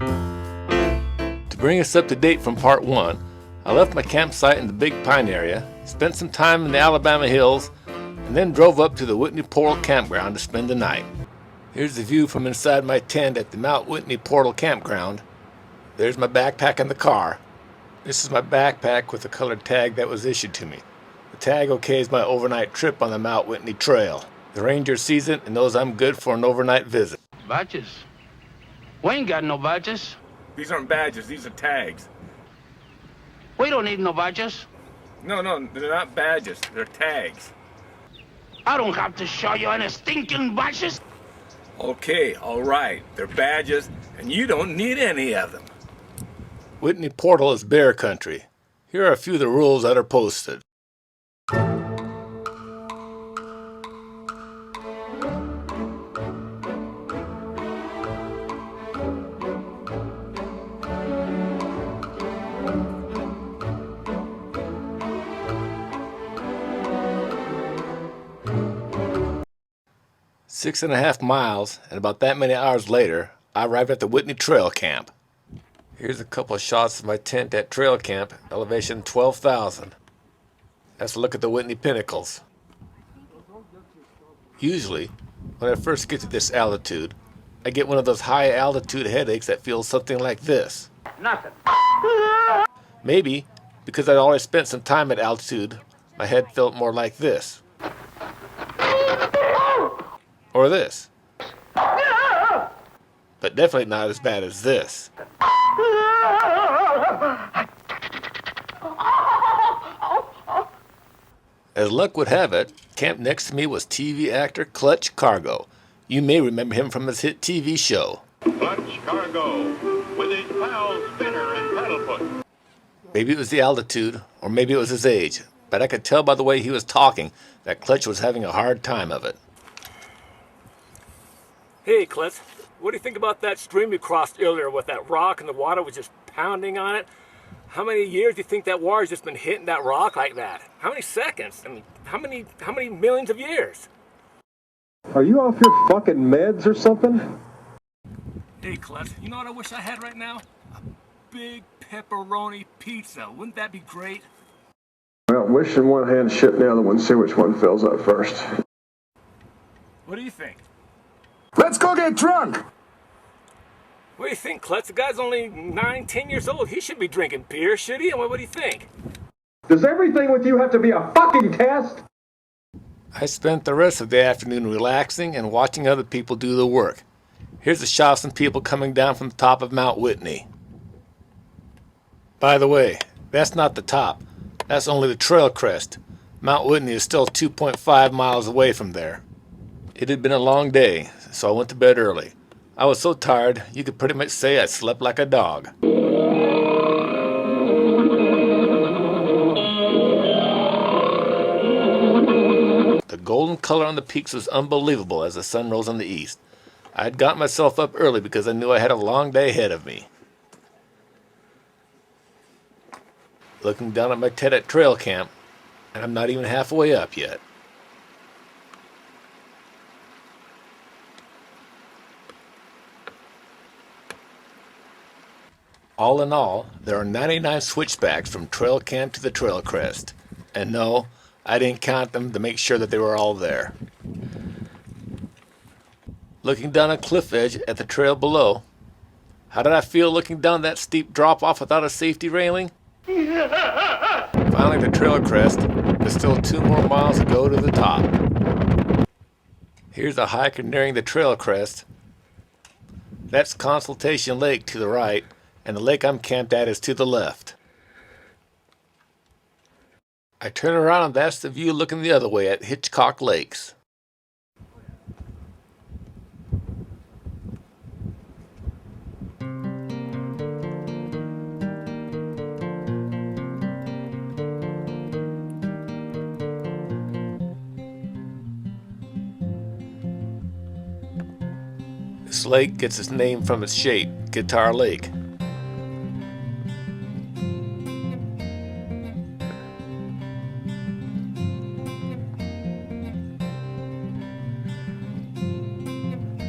To bring us up to date from part 1, I left my campsite in the Big Pine area, spent some time in the Alabama hills, and then drove up to the Whitney Portal Campground to spend the night. Here's the view from inside my tent at the Mount Whitney Portal Campground. There's my backpack in the car. This is my backpack with the colored tag that was issued to me. The tag okays my overnight trip on the Mount Whitney Trail. The ranger sees it and knows I'm good for an overnight visit. Badges? We ain't got no badges. These aren't badges, these are tags. We don't need no badges. No, they're not badges, they're tags. I don't have to show you any stinking badges. Okay, all right, they're badges, and you don't need any of them. Whitney Portal is bear country. Here are a few of the rules that are posted. Six and a half miles, and about that many hours later, I arrived at the Whitney Trail Camp. Here's a couple of shots of my tent at Trail Camp, elevation 12,000. Let's look at the Whitney Pinnacles. Usually, when I first get to this altitude, I get one of those high altitude headaches that feels something like this. Nothing. Maybe, because I'd already spent some time at altitude, my head felt more like this. Or this. But definitely not as bad as this. As luck would have it, camped next to me was TV actor Clutch Cargo. You may remember him from his hit TV show. Clutch Cargo, with his pals Spinner and Paddlefoot. Maybe it was the altitude, or maybe it was his age, but I could tell by the way he was talking that Clutch was having a hard time of it. Hey, Clutch, what do you think about that stream we crossed earlier with that rock and the water was just pounding on it? How many years do you think that water's just been hitting that rock like that? How many seconds? I mean, how many millions of years? Are you off your fucking meds or something? Hey, Clutch, you know what I wish I had right now? A big pepperoni pizza. Wouldn't that be great? Well, wish in one hand, shit in the other one, see which one fills up first. What do you think? Let's go get drunk! What do you think, Clutch? The guy's only 9, 10 years old. He should be drinking beer, should he? What do you think? Does everything with you have to be a fucking test? I spent the rest of the afternoon relaxing and watching other people do the work. Here's a shot of some people coming down from the top of Mount Whitney. By the way, that's not the top. That's only the trail crest. Mount Whitney is still 2.5 miles away from there. It had been a long day, so I went to bed early. I was so tired, you could pretty much say I slept like a dog. The golden color on the peaks was unbelievable as the sun rose in the east. I had got myself up early because I knew I had a long day ahead of me. Looking down at my tent at trail camp, and I'm not even halfway up yet. All in all, there are 99 switchbacks from trail camp to the trail crest. And no, I didn't count them to make sure that they were all there. Looking down a cliff edge at the trail below, how did I feel looking down that steep drop-off without a safety railing? Finally, the trail crest, there's still 2 more miles to go to the top. Here's a hiker nearing the trail crest. That's Consultation Lake to the right, and the lake I'm camped at is to the left. I turn around and that's the view looking the other way at Hitchcock Lakes. This lake gets its name from its shape, Guitar Lake.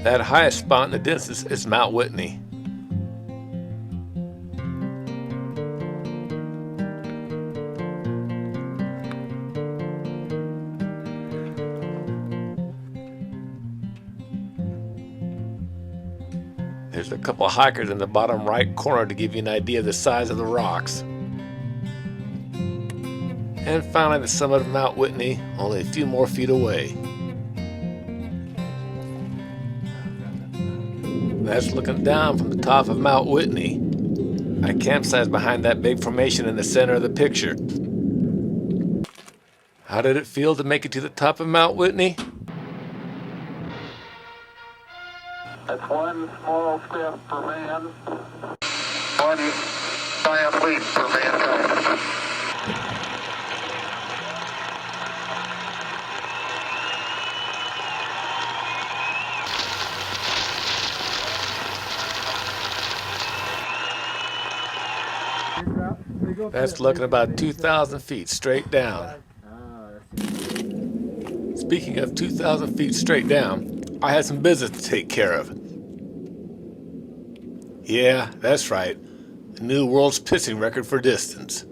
That highest spot in the distance is Mount Whitney. There's a couple of hikers in the bottom right corner to give you an idea of the size of the rocks. And finally the summit of Mount Whitney, only a few more feet away. That's looking down from the top of Mount Whitney. My campsite is behind that big formation in the center of the picture. How did it feel to make it to the top of Mount Whitney? That's one small step for man, one giant leap for mankind. That's looking about 2,000 feet straight down. Speaking of 2,000 feet straight down, I had some business to take care of. Yeah, that's right. The new world's pissing record for distance.